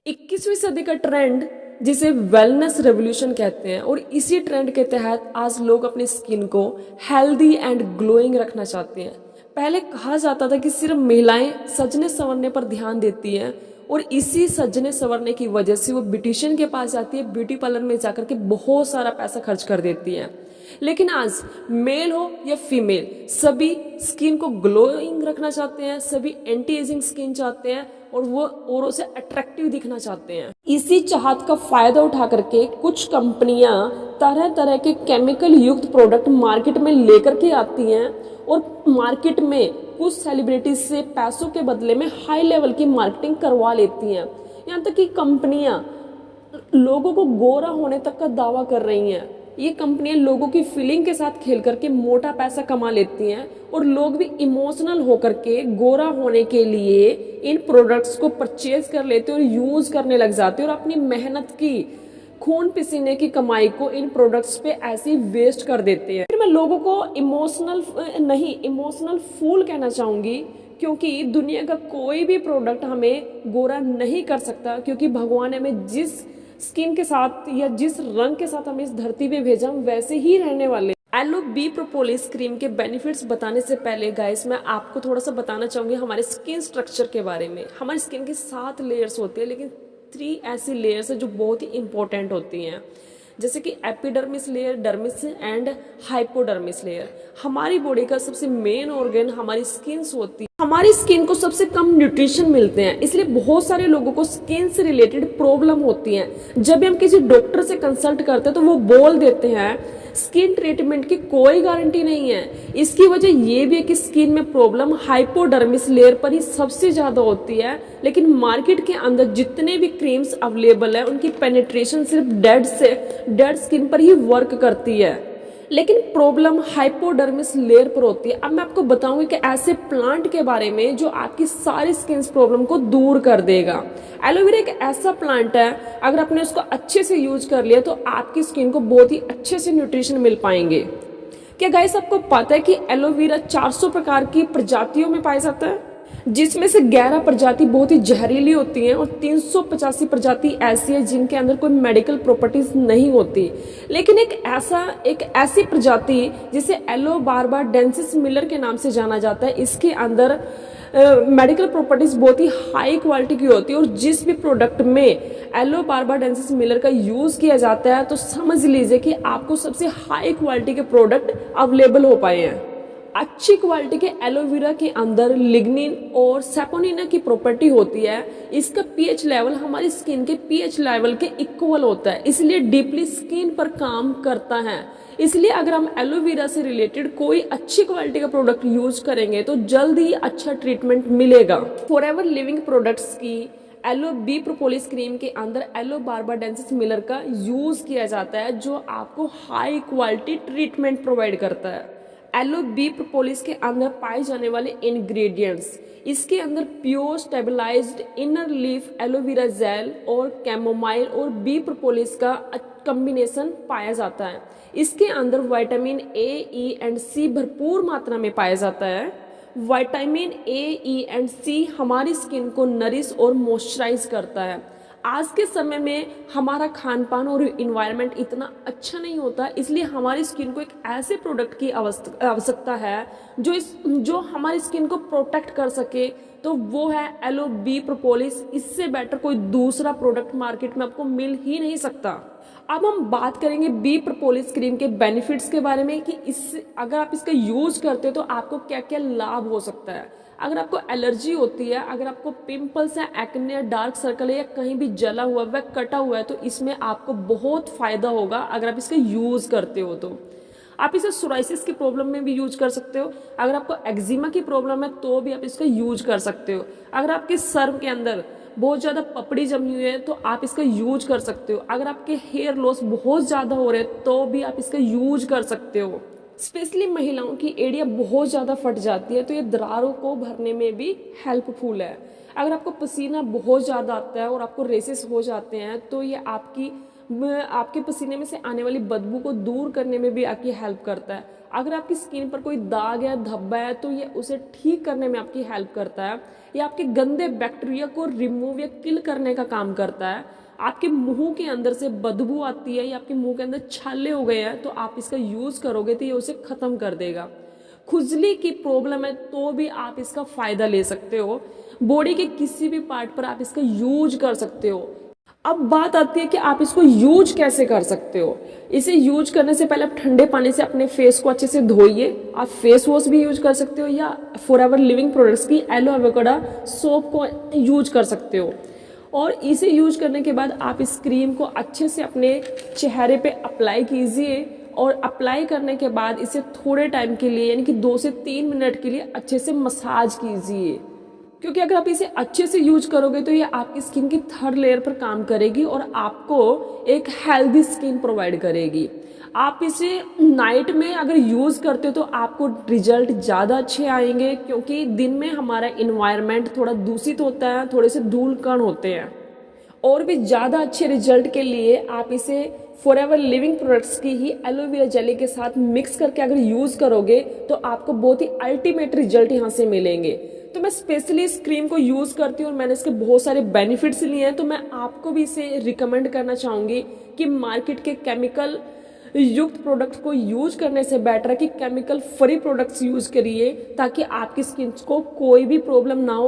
21वीं सदी का ट्रेंड जिसे वेलनेस रेवोल्यूशन कहते हैं, और इसी ट्रेंड के तहत आज लोग अपनी स्किन को हेल्दी एंड ग्लोइंग रखना चाहते हैं। पहले कहा जाता था कि सिर्फ महिलाएं सजने संवरने पर ध्यान देती हैं, और इसी सजने संवरने की वजह से वो ब्यूटिशियन के पास जाती है, ब्यूटी पार्लर में जाकर के बहुत सारा पैसा खर्च कर देती हैं। लेकिन आज मेल हो या फीमेल, सभी स्किन को ग्लोइंग रखना चाहते हैं, सभी एंटी एजिंग स्किन चाहते हैं, और वो औरों से अट्रैक्टिव दिखना चाहते हैं। इसी चाहत का फायदा उठा करके कुछ कंपनियां तरह तरह के केमिकल युक्त प्रोडक्ट मार्केट में लेकर के आती हैं, और मार्केट में कुछ सेलिब्रिटीज से पैसों के बदले में हाई लेवल की मार्केटिंग करवा लेती हैं। यहाँ तक कि कंपनियां लोगों को गोरा होने तक का दावा कर रही हैं। ये कंपनियां लोगों की फीलिंग के साथ खेल करके मोटा पैसा कमा लेती हैं, और लोग भी इमोशनल होकर के गोरा होने के लिए इन प्रोडक्ट्स को परचेज कर लेते हैं और यूज करने लग जाते हैं, और अपनी मेहनत की खून पसीने की कमाई को इन प्रोडक्ट्स पे ऐसे ही वेस्ट कर देते हैं। फिर मैं लोगों को इमोशनल फूल कहना चाहूंगी, क्योंकि दुनिया का कोई भी प्रोडक्ट हमें गोरा नहीं कर सकता, क्योंकि भगवान ने हमें जिस स्किन के साथ या जिस रंग के साथ हमें इस धरती पे भेजा, हम वैसे ही रहने वाले। एलो बी प्रोपोलिस क्रीम के बेनिफिट्स बताने से पहले गाइस, मैं आपको थोड़ा सा बताना चाहूंगी हमारे स्किन स्ट्रक्चर के बारे में। हमारी स्किन की 7 लेयर्स होती है, लेकिन 3 ऐसी लेयर्स है जो बहुत ही इंपॉर्टेंट होती हैं, जैसे कि epidermis layer, dermis and hypodermis layer. हमारी बॉडी का सबसे मेन ऑर्गन हमारी स्किन होती है। हमारी स्किन को सबसे कम न्यूट्रिशन मिलते हैं, इसलिए बहुत सारे लोगों को स्किन से रिलेटेड प्रॉब्लम होती हैं। जब भी हम किसी डॉक्टर से कंसल्ट करते हैं तो वो बोल देते हैं स्किन ट्रीटमेंट की कोई गारंटी नहीं है। इसकी वजह ये भी है कि स्किन में प्रॉब्लम हाइपोडर्मिस लेयर पर ही सबसे ज्यादा होती है, लेकिन मार्केट के अंदर जितने भी क्रीम्स अवेलेबल है उनकी पेनिट्रेशन सिर्फ डेड स्किन पर ही वर्क करती है, लेकिन प्रॉब्लम हाइपोडर्मिस लेयर पर होती है। अब मैं आपको बताऊंगी कि ऐसे प्लांट के बारे में जो आपकी सारी स्किन प्रॉब्लम को दूर कर देगा। एलोवेरा एक ऐसा प्लांट है, अगर आपने उसको अच्छे से यूज कर लिया तो आपकी स्किन को बहुत ही अच्छे से न्यूट्रिशन मिल पाएंगे। क्या गाइस आपको पता है कि एलोवेरा 400 प्रकार की प्रजातियों में पाया जाता है, जिसमें से 11 प्रजाति बहुत ही जहरीली होती हैं, और 385 प्रजाति ऐसी है जिनके अंदर कोई मेडिकल प्रॉपर्टीज नहीं होती। लेकिन एक ऐसी प्रजाति जिसे एलोबार्बाडेंसिस मिलर के नाम से जाना जाता है, इसके अंदर मेडिकल प्रॉपर्टीज बहुत ही हाई क्वालिटी की होती है, और जिस भी प्रोडक्ट में एलोबार्बाडेंसिस मिलर का यूज किया जाता है तो समझ लीजिए कि आपको सबसे हाई क्वालिटी के प्रोडक्ट अवेलेबल हो पाए हैं। अच्छी क्वालिटी के एलोवेरा के अंदर लिग्निन और सेपोनिना की प्रॉपर्टी होती है। इसका पीएच लेवल हमारी स्किन के पीएच लेवल के इक्वल होता है, इसलिए डीपली स्किन पर काम करता है। इसलिए अगर हम एलोवेरा से रिलेटेड कोई अच्छी क्वालिटी का प्रोडक्ट यूज करेंगे तो जल्द ही अच्छा ट्रीटमेंट मिलेगा। फॉरएवर लिविंग प्रोडक्ट्स की एलो बी प्रोपोलिस क्रीम के अंदर एलोबार्बाडेंसिस मिलर का यूज किया जाता है, जो आपको हाई क्वालिटी ट्रीटमेंट प्रोवाइड करता है। एलो बी प्रोपोलिस के अंदर पाए जाने वाले इंग्रेडिएंट्स, इसके अंदर pure stabilised inner leaf aloe vera gel और कैमोमाइल और बी प्रोपोलिस का कॉम्बिनेशन पाया जाता है। इसके अंदर विटामिन ए, ई एंड सी भरपूर मात्रा में पाया जाता है। विटामिन ए, ई एंड सी हमारी स्किन को नरिश और मॉइस्चराइज करता है। आज के समय में हमारा खान पान और इन्वायरमेंट इतना अच्छा नहीं होता, इसलिए हमारी स्किन को एक ऐसे प्रोडक्ट की आवश्यकता है जो हमारी स्किन को प्रोटेक्ट कर सके, तो वो है एलो बी प्रोपोलिस। इससे बेटर कोई दूसरा प्रोडक्ट मार्केट में आपको मिल ही नहीं सकता। अब हम बात करेंगे बी प्रोपोलिस क्रीम के बेनिफिट्स के बारे में, कि अगर आप इसका यूज करते हो तो आपको क्या क्या लाभ हो सकता है। अगर आपको एलर्जी होती है, अगर आपको पिंपल्स है, एक्ने, डार्क सर्कल है, या कहीं भी जला हुआ है, कटा हुआ है, तो इसमें आपको बहुत फायदा होगा अगर आप इसका यूज करते हो। तो आप इसे सोराइसिस की प्रॉब्लम में भी यूज कर सकते हो। अगर आपको एक्जिमा की प्रॉब्लम है तो भी आप इसका यूज कर सकते हो। अगर आपके सर के अंदर बहुत ज़्यादा पपड़ी जमी हुई है तो आप इसका यूज कर सकते हो। अगर आपके हेयर लॉस बहुत ज़्यादा हो रहे हैं तो भी आप इसका यूज कर सकते हो। स्पेशली महिलाओं की एड़ियाँ बहुत ज़्यादा फट जाती है, तो ये दरारों को भरने में भी हेल्पफुल है। अगर आपको पसीना बहुत ज़्यादा आता है और आपको रेसेस हो जाते हैं तो ये आपकी आपके पसीने में से आने वाली बदबू को दूर करने में भी आपकी हेल्प करता है। अगर आपकी स्किन पर कोई दाग या धब्बा है तो ये उसे ठीक करने में आपकी हेल्प करता है। ये आपके गंदे बैक्टीरिया को रिमूव या किल करने का काम करता है। आपके मुंह के अंदर से बदबू आती है या आपके मुंह के अंदर छाले हो गए हैं तो आप इसका यूज़ करोगे तो ये उसे ख़त्म कर देगा। खुजली की प्रॉब्लम है तो भी आप इसका फ़ायदा ले सकते हो। बॉडी के किसी भी पार्ट पर आप इसका यूज कर सकते हो। अब बात आती है कि आप इसको यूज कैसे कर सकते हो। इसे यूज करने से पहले आप ठंडे पानी से अपने फेस को अच्छे से धोइए। आप फेस वॉश भी यूज कर सकते हो या फॉरएवर लिविंग प्रोडक्ट्स की एलो एवोकाडो सोप को यूज कर सकते हो। और इसे यूज करने के बाद आप इस क्रीम को अच्छे से अपने चेहरे पे अप्लाई कीजिए और अप्लाई करने के बाद इसे थोड़े टाइम के लिए यानी कि 2 से 3 मिनट के लिए अच्छे से मसाज कीजिए, क्योंकि अगर आप इसे अच्छे से यूज करोगे तो ये आपकी स्किन की थर्ड लेयर पर काम करेगी और आपको एक हेल्दी स्किन प्रोवाइड करेगी। आप इसे नाइट में अगर यूज करते हो तो आपको रिजल्ट ज़्यादा अच्छे आएंगे, क्योंकि दिन में हमारा इन्वायरमेंट थोड़ा दूषित होता है, थोड़े से धूल कण होते हैं। और भी ज़्यादा अच्छे रिजल्ट के लिए आप इसे फॉरएवर लिविंग प्रोडक्ट्स की ही एलोवेरा जेली के साथ मिक्स करके अगर यूज़ करोगे तो आपको बहुत ही अल्टीमेट रिजल्ट यहाँ से मिलेंगे। तो मैं स्पेशली इस क्रीम को यूज़ करती हूँ और मैंने इसके बहुत सारे बेनिफिट्स लिए हैं, तो मैं आपको भी इसे रिकमेंड करना चाहूँगी कि मार्केट के केमिकल युक्त प्रोडक्ट को यूज करने से बेटर है कि केमिकल फ्री प्रोडक्ट्स यूज करिए, ताकि आपकी स्किन को कोई भी प्रॉब्लम ना हो।